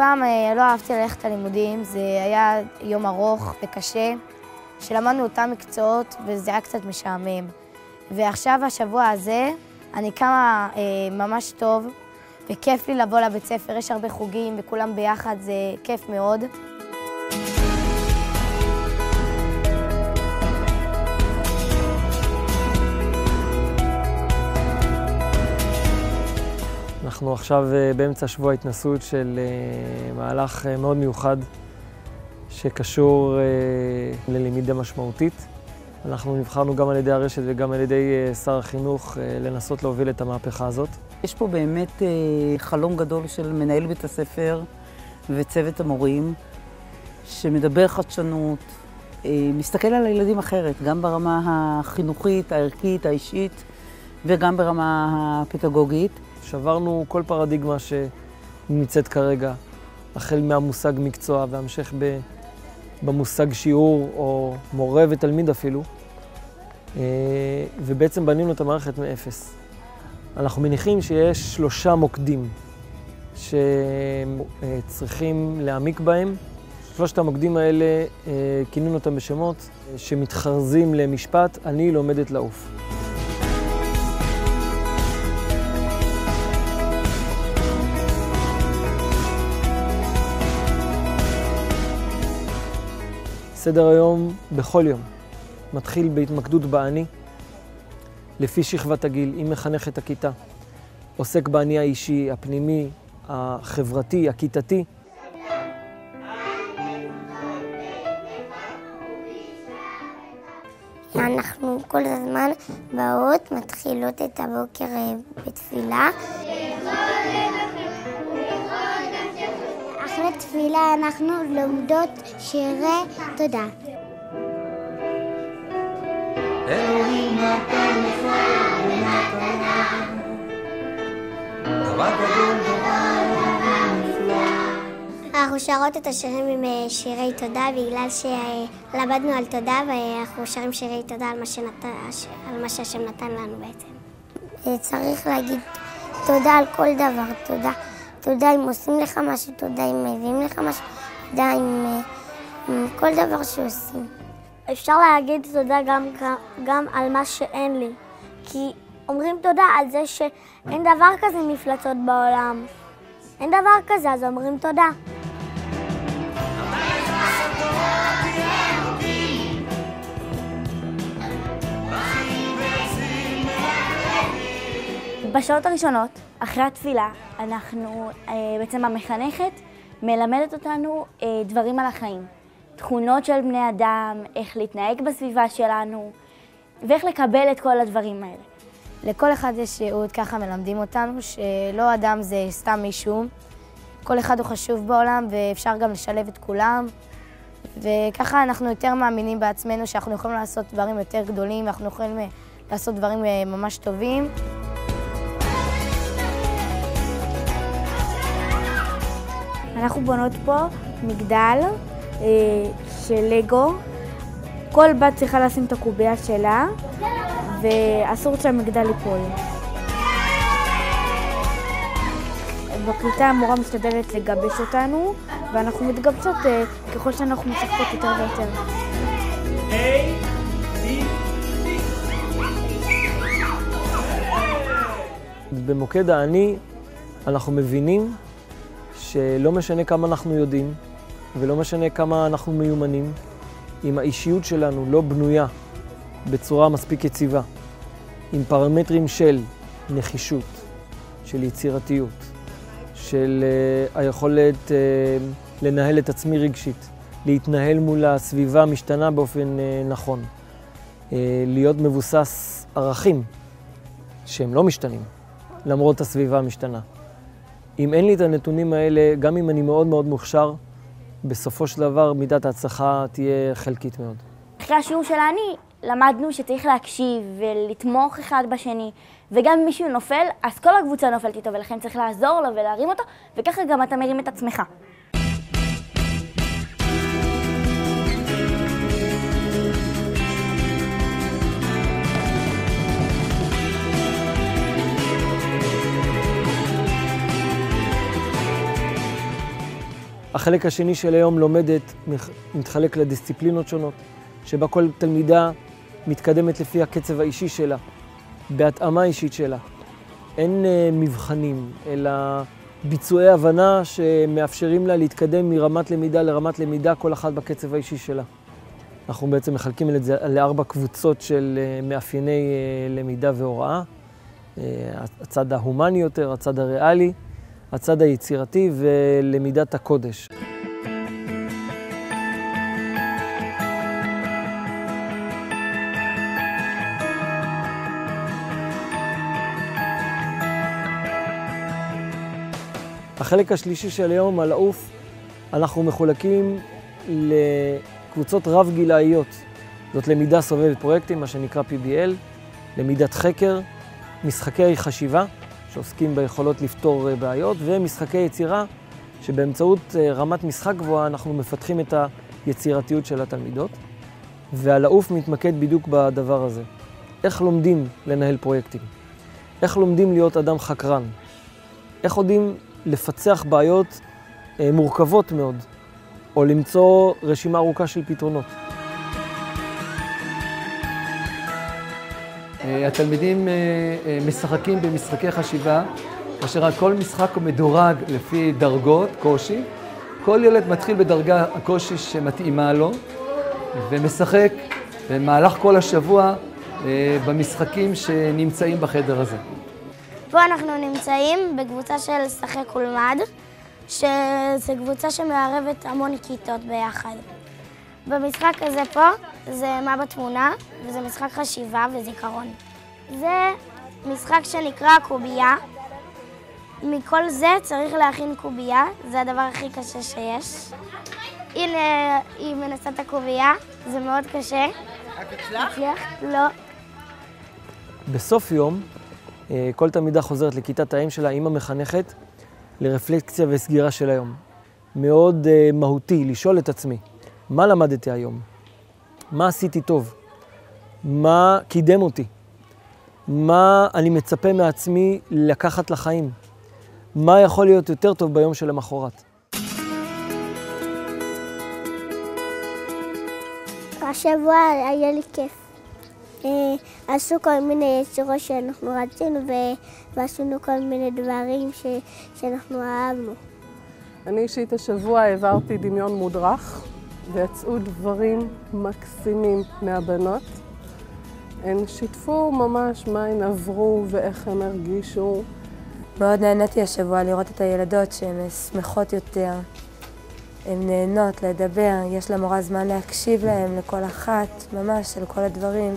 פעם לא אהבתי ללכת ללימודים, זה היה יום ארוך וקשה, שלמדנו אותם מקצועות וזה היה קצת משעמם. ועכשיו, השבוע הזה, אני קמה ממש טוב, וכיף לי לבוא לבית ספר, יש הרבה חוגים וכולם ביחד, זה כיף מאוד. אנחנו עכשיו באמצע שבוע התנסות של מהלך מאוד מיוחד שקשור ללמידה משמעותית. אנחנו נבחרנו גם על ידי הרשת וגם על ידי שר החינוך לנסות להוביל את המהפכה הזאת. יש פה באמת חלום גדול של מנהל בית הספר וצוות המורים שמדבר חדשנות, מסתכל על הילדים אחרת, גם ברמה החינוכית, הערכית, האישית וגם ברמה הפדגוגית. שברנו כל פרדיגמה שנמצאת כרגע, החל מהמושג מקצוע והמשך במושג שיעור או מורה ותלמיד אפילו, ובעצם בנינו את המערכת מאפס. אנחנו מניחים שיש 3 מוקדים שצריכים להעמיק בהם. 3 המוקדים האלה, כינינו אותם בשמות שמתחרזים למשפט, אני לומדת לעוף. סדר היום בכל יום מתחיל בהתמקדות באני, לפי שכבת הגיל, עם מחנכת הכיתה. עוסק באני האישי, הפנימי, החברתי, הכיתתי. אנחנו כל הזמן באות מתחילות את הבוקר בתפילה. אחרי תפילה אנחנו לומדות שירי תודה. אלוהים נתן לך ומתנה, דבר גדול דבר נפלא. אנחנו שרות את השירים עם שירי תודה בגלל שלמדנו על תודה ואנחנו שרים שירי תודה על מה שהשם נתן לנו בעצם. צריך להגיד תודה על כל דבר, תודה. תודה אם עושים לך משהו, תודה אם מביאים לך משהו, תודה עם כל דבר שעושים. אפשר להגיד תודה גם על מה שאין לי, כי אומרים תודה על זה שאין דבר כזה מפלצות בעולם. אין דבר כזה, אז אומרים תודה. בשעות הראשונות, אחרי התפילה, בעצם המחנכת מלמדת אותנו דברים על החיים. תכונות של בני אדם, איך להתנהג בסביבה שלנו, ואיך לקבל את כל הדברים האלה. לכל אחד יש ייעוד, ככה מלמדים אותנו, שלא אדם זה סתם מישהו. כל אחד הוא חשוב בעולם, ואפשר גם לשלב את כולם. וככה אנחנו יותר מאמינים בעצמנו, שאנחנו יכולים לעשות דברים יותר גדולים, ואנחנו יכולים לעשות דברים ממש טובים. אנחנו בונות פה מגדל של לגו. כל בת צריכה לשים את הקוביה שלה, ואסור שהמגדל ייפול. בכיתה המורה משתדלת לגבש אותנו, ואנחנו מתגבשות ככל שאנחנו משחקות יותר ויותר. במוקד האני אנחנו מבינים שלא משנה כמה אנחנו יודעים ולא משנה כמה אנחנו מיומנים, אם האישיות שלנו לא בנויה בצורה מספיק יציבה, עם פרמטרים של נחישות, של יצירתיות, של היכולת לנהל את עצמי רגשית, להתנהל מול הסביבה המשתנה באופן נכון, להיות מבוסס ערכים שהם לא משתנים, למרות הסביבה המשתנה. אם אין לי את הנתונים האלה, גם אם אני מאוד מאוד מוכשר, בסופו של דבר מידת ההצלחה תהיה חלקית מאוד. אחרי השיעור של האני, למדנו שצריך להקשיב ולתמוך אחד בשני, וגם אם מישהו נופל, אז כל הקבוצה נופלת איתו, ולכן צריך לעזור לו ולהרים אותו, וככה גם אתה מרים את עצמך. החלק השני של היום מתחלק לדיסציפלינות שונות, שבה כל תלמידה מתקדמת לפי הקצב האישי שלה, בהתאמה אישית שלה. אין מבחנים, אלא ביצועי הבנה שמאפשרים לה להתקדם מרמת למידה לרמת למידה, כל אחת בקצב האישי שלה. אנחנו בעצם מחלקים את זה ל4 קבוצות של מאפייני למידה והוראה. הצד ההומני יותר, הצד הריאלי, הצד היצירתי ולמידת הקודש. החלק השלישי של היום, על העוף, אנחנו מחולקים לקבוצות רב-גילאיות. זאת למידה סובבת פרויקטים, מה שנקרא PBL, למידת חקר, משחקי חשיבה, שעוסקים ביכולות לפתור בעיות, ומשחקי יצירה, שבאמצעות רמת משחק גבוהה אנחנו מפתחים את היצירתיות של התלמידות. ועל העוף מתמקד בדיוק בדבר הזה. איך לומדים לנהל פרויקטים? איך לומדים להיות אדם חקרן? איך יודעים לפצח בעיות מורכבות מאוד, או למצוא רשימה ארוכה של פתרונות. התלמידים משחקים במשחקי חשיבה, כאשר כל משחק הוא מדורג לפי דרגות קושי. כל ילד מתחיל בדרגה הקושי שמתאימה לו, ומשחק במהלך כל השבוע במשחקים שנמצאים בחדר הזה. פה אנחנו נמצאים בקבוצה של שחק ולמד, שזו קבוצה שמערבת המון כיתות ביחד. במשחק הזה פה, זה מה בתמונה, וזה משחק חשיבה וזיכרון. זה משחק שנקרא קובייה. מכל זה צריך להכין קובייה, זה הדבר הכי קשה שיש. הנה, היא מנסה את הקובייה, זה מאוד קשה. הצליח? לא. בסוף יום, כל תלמידה חוזרת לכיתת האם שלה עם המחנכת לרפלקציה וסגירה של היום. מאוד מהותי לשאול את עצמי, מה למדתי היום? מה עשיתי טוב? מה קידם אותי? מה אני מצפה מעצמי לקחת לחיים? מה יכול להיות יותר טוב ביום של המחרת? השבוע היה לי כיף. עשו כל מיני יצירות שאנחנו רצינו ועשינו כל מיני דברים שאנחנו אהבנו. אני אישית השבוע העברתי דמיון מודרך ויצאו דברים מקסימים מהבנות. הן שיתפו ממש מה הן עברו ואיך הן הרגישו. מאוד נהניתי השבוע לראות את הילדות שהן שמחות יותר. הן נהנות לדבר, יש למורה זמן להקשיב להן, לכל אחת, ממש, של כל הדברים.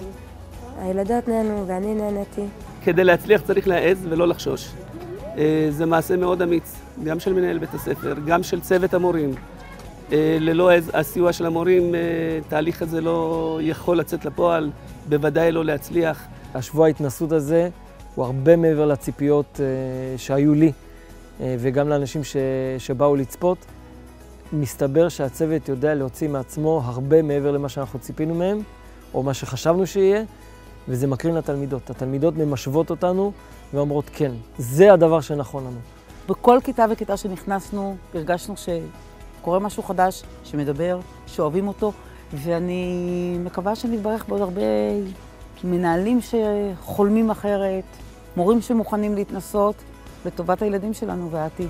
הילדות נהנו ואני נהניתי. כדי להצליח צריך להעז ולא לחשוש. זה מעשה מאוד אמיץ, גם של מנהל בית הספר, גם של צוות המורים. ללא הסיוע של המורים, תהליך הזה לא יכול לצאת לפועל, בוודאי לא להצליח. השבוע ההתנסות הזה הוא הרבה מעבר לציפיות שהיו לי, וגם לאנשים שבאו לצפות. מסתבר שהצוות יודע להוציא מעצמו הרבה מעבר למה שאנחנו ציפינו מהם, או מה שחשבנו שיהיה, וזה מקרין לתלמידות. התלמידות ממשוות אותנו ואומרות, כן, זה הדבר שנכון לנו. בכל כיתה וכיתה שנכנסנו, הרגשנו שקורה משהו חדש, שמדבר, שאוהבים אותו, ואני מקווה שנתברך בעוד הרבה מנהלים שחולמים אחרת, מורים שמוכנים להתנסות לטובת הילדים שלנו והעתיד.